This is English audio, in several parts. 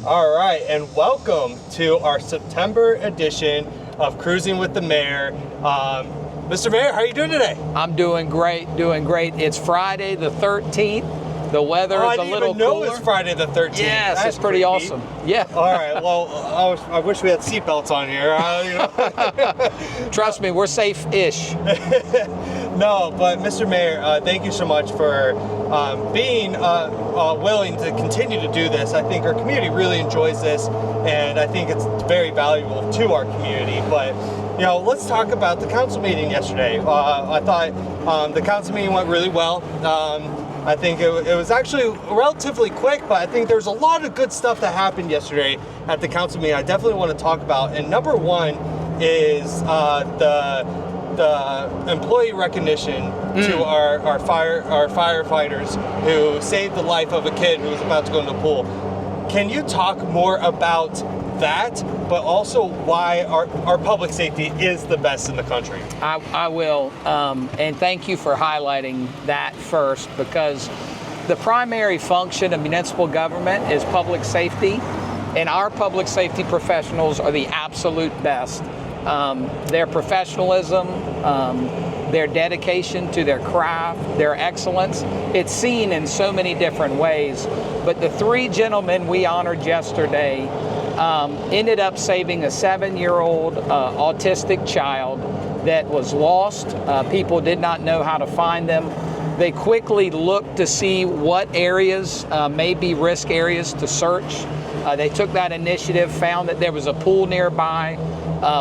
All right, and welcome to our September edition of Cruising with the Mayor. Mr. Mayor, how are you doing today? I'm doing great, It's Friday the 13th. The weather is a little cooler. I didn't even know it's Friday the 13th. Yes, That's it's pretty awesome. Yeah. All right, well, I wish we had seatbelts on here. Trust me, we're safe-ish. No, but Mr. Mayor, thank you so much for being willing to continue to do this. I think our community really enjoys this, and I think it's very valuable to our community. But let's talk about the council meeting yesterday. I thought the council meeting went really well. I think it was actually relatively quick, but I think there's a lot of good stuff that happened yesterday at the council meeting I definitely want to talk about. And number one is the employee recognition to our firefighters who saved the life of a kid who was about to go in the pool. Can you talk more about that, but also why our public safety is the best in the country? I will, and thank you for highlighting that first, because the primary function of municipal government is public safety, and our public safety professionals are the absolute best. Their professionalism, their dedication to their craft, their excellence, it's seen in so many different ways. But the three gentlemen we honored yesterday ended up saving a 7-year-old autistic child that was lost. People did not know how to find them. They quickly looked to see what areas may be risk areas to search. They took that initiative, found that there was a pool nearby,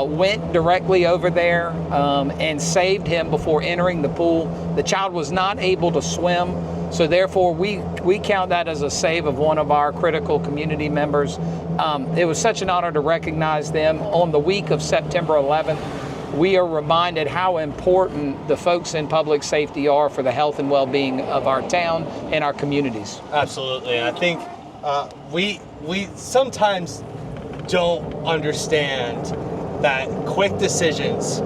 went directly over there and saved him before entering the pool. The child was not able to swim, so therefore we count that as a save of one of our critical community members. It was such an honor to recognize them. On the week of September 11th, we are reminded how important the folks in public safety are for the health and well-being of our town and our communities. Absolutely, and I think we sometimes don't understand that quick decisions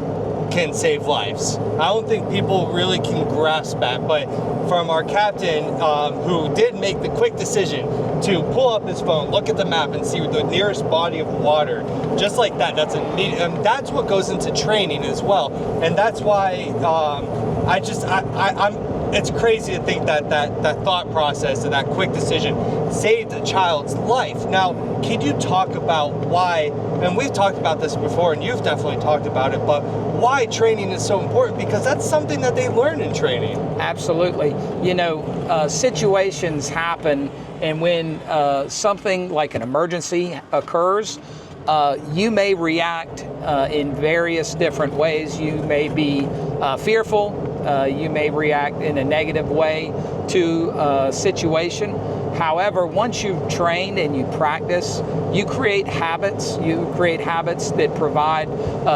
can save lives. I don't think people really can grasp that, but from our captain, who did make the quick decision to pull up his phone, look at the map, and see the nearest body of water, just like that. That's what goes into training as well, and that's why it's crazy to think that thought process and that quick decision saved a child's life. Now, can you talk about why, and we've talked about this before, and you've definitely talked about it, but why training is so important? Because that's something that they learn in training. Absolutely. Situations happen, and when something like an emergency occurs, you may react in various different ways. You may be fearful. You may react in a negative way to a situation. However, once you've trained and you practice, you create habits. You create habits that provide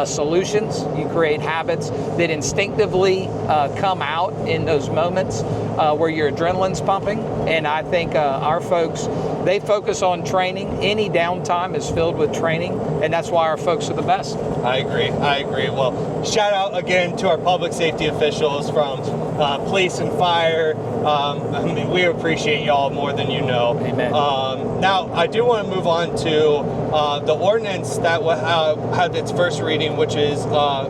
solutions. You create habits that instinctively come out in those moments where your adrenaline's pumping. And I think our folks, they focus on training. Any downtime is filled with training, and that's why our folks are the best. I agree. Well, shout out again to our public safety officials from police and fire. We appreciate y'all more than you know. Amen. Now, I do want to move on to the ordinance that had its first reading, which is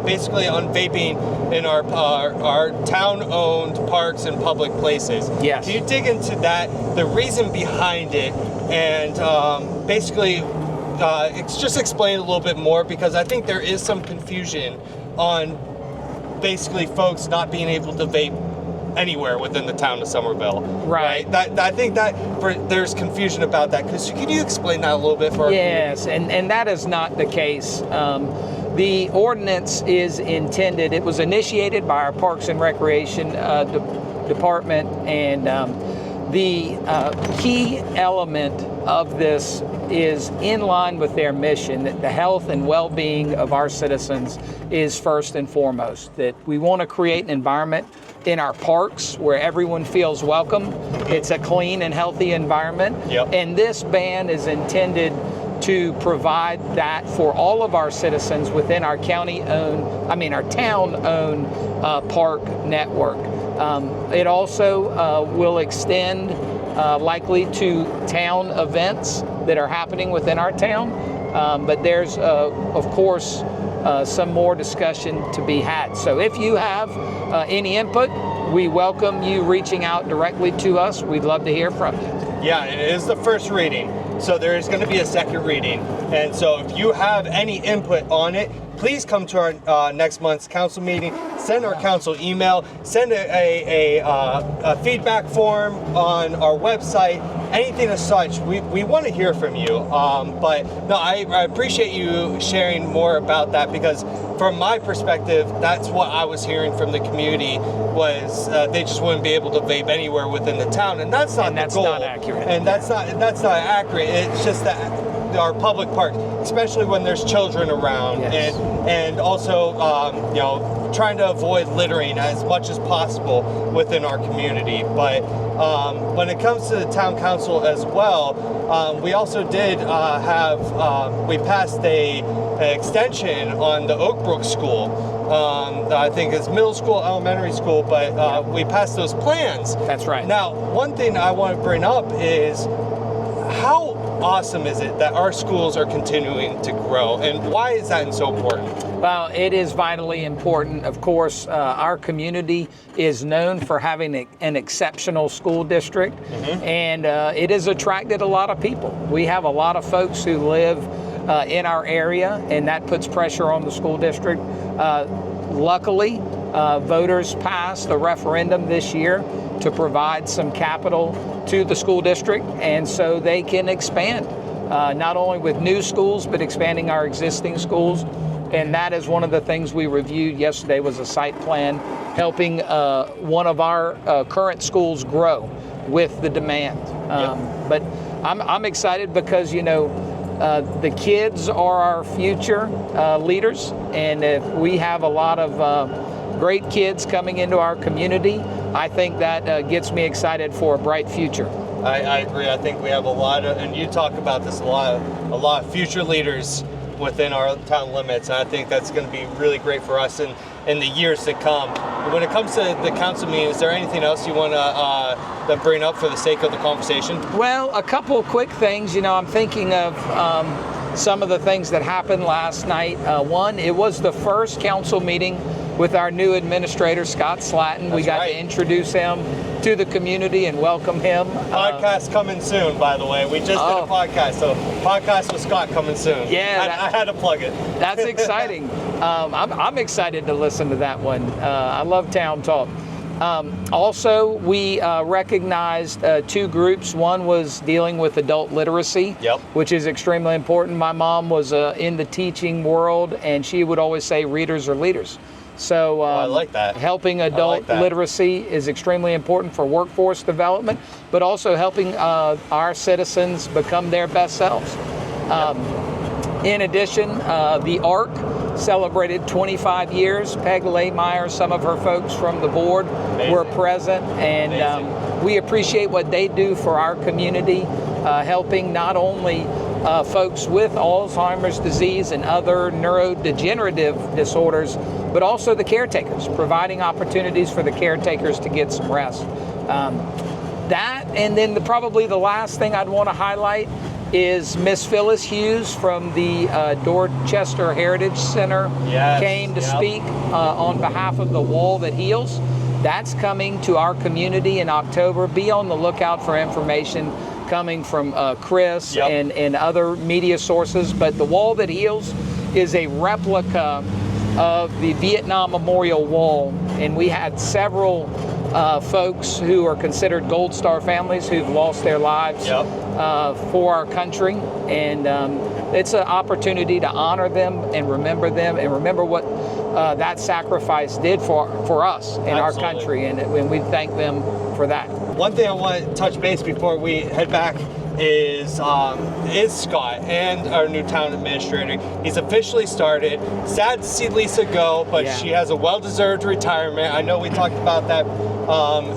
basically on vaping in our town-owned parks and public places. Yes. Can you dig into that, the reason behind it, and basically just explain a little bit more, because I think there is some confusion on basically folks not being able to vape anywhere within the town of Summerville. Right. I think that there's confusion about that. Can you explain that a little bit for us? Yes, and that is not the case. The ordinance is intended, it was initiated by our Parks and Recreation Department, and the key element of this is in line with their mission, that the health and well-being of our citizens is first and foremost, that we want to create an environment in our parks where everyone feels welcome. It's a clean and healthy environment. Yep. And this ban is intended to provide that for all of our citizens within our our town-owned park network. It also will extend likely to town events that are happening within our town. But there's, of course, some more discussion to be had. So if you have any input, we welcome you reaching out directly to us. We'd love to hear from you. Yeah, it is the first reading, so there is going to be a second reading. And so if you have any input on it, please come to our next month's council meeting, send our council email, send a feedback form on our website, anything as such. We want to hear from you. But no, I appreciate you sharing more about that, because from my perspective, that's what I was hearing from the community was they just wouldn't be able to vape anywhere within the town, and that's not the goal. Not accurate. And that's not accurate. It's just that our public parks, especially when there's children around, yes. and also trying to avoid littering as much as possible within our community. But when it comes to the town council as well, we also did we passed an extension on the Oak Brook School. I think it's middle school, elementary school, but we passed those plans. That's right. Now, one thing I want to bring up is how awesome is it that our schools are continuing to grow, and why is that so important? Well, it is vitally important. Of course, our community is known for having an exceptional school district, and it has attracted a lot of people. We have a lot of folks who live in our area, and that puts pressure on the school district. Luckily, voters passed a referendum this year to provide some capital to the school district, and so they can expand, not only with new schools, but expanding our existing schools. And that is one of the things we reviewed yesterday, was a site plan helping one of our current schools grow with the demand. But I'm excited because, the kids are our future leaders, and if we have a lot of great kids coming into our community, I think that gets me excited for a bright future. I agree. I think we have a lot of, and you talk about this a lot of future leaders within our town limits, and I think that's going to be really great for us in the years to come. When it comes to the council meeting, is there anything else you want to bring up for the sake of the conversation? Well, a couple of quick things. I'm thinking of some of the things that happened last night. One, it was the first council meeting with our new administrator, Scott Slatton. We got to introduce him to the community and welcome him. Podcast coming soon, by the way. We just did a podcast, so podcast with Scott coming soon. Yeah, I had to plug it. That's exciting. I'm excited to listen to that one. I love Town Talk. Also, we recognized two groups. One was dealing with adult literacy, which is extremely important. My mom was in the teaching world, and she would always say readers are leaders. So I like that. Helping adult literacy is extremely important for workforce development, but also helping our citizens become their best selves. In addition, the ARC celebrated 25 years. Peg Laymeyer, some of her folks from the board were present, and we appreciate what they do for our community, helping not only folks with Alzheimer's disease and other neurodegenerative disorders, but also the caretakers, providing opportunities for the caretakers to get some rest. That, and then probably the last thing I'd want to highlight is Miss Phyllis Hughes from the Dorchester Heritage Center came to speak on behalf of the Wall That Heals. That's coming to our community in October. Be on the lookout for information coming from Chris and other media sources. But the Wall That Heals is a replica of the Vietnam Memorial Wall, and we had several folks who are considered Gold Star families who've lost their lives for our country, and it's an opportunity to honor them and remember what that sacrifice did for us in our country, and we thank them for that. One thing I want to touch base before we head back is Scott and our new town administrator. He's officially started. Sad to see Lisa go, but she has a well-deserved retirement. I know we talked about that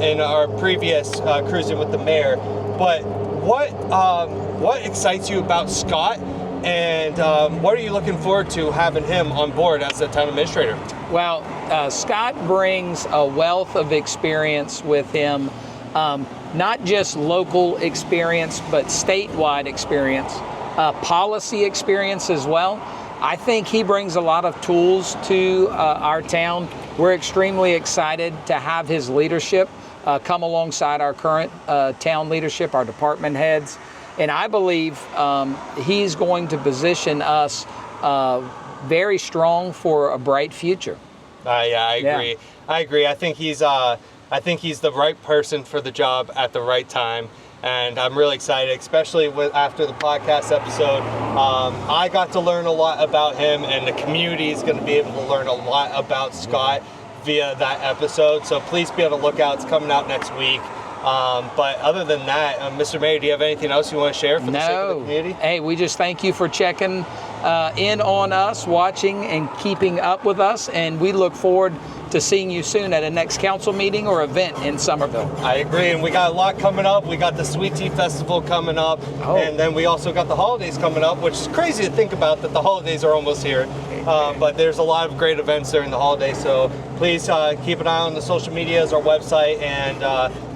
in our previous cruising with the mayor. But what excites you about Scott, and what are you looking forward to having him on board as the town administrator? Well, Scott brings a wealth of experience with him not just local experience, but statewide experience, policy experience as well. I think he brings a lot of tools to our town. We're extremely excited to have his leadership come alongside our current town leadership, our department heads. And I believe he's going to position us very strong for a bright future. Yeah, I agree. Yeah. I agree. I think he's the right person for the job at the right time. And I'm really excited, especially after the podcast episode. I got to learn a lot about him, and the community is going to be able to learn a lot about Scott via that episode. So please be on the lookout. It's coming out next week. But other than that, Mr. Mayor, do you have anything else you want to share for the sake of the community? Hey, we just thank you for checking in on us, watching, and keeping up with us. And we look forward to seeing you soon at a next council meeting or event in Summerville. I agree, and we got a lot coming up. We got the Sweet Tea Festival coming up, and then we also got the holidays coming up, which is crazy to think about that the holidays are almost here. But there's a lot of great events during the holidays, so please keep an eye on the social medias, our website, and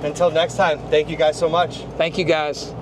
until next time, thank you guys so much. Thank you, guys.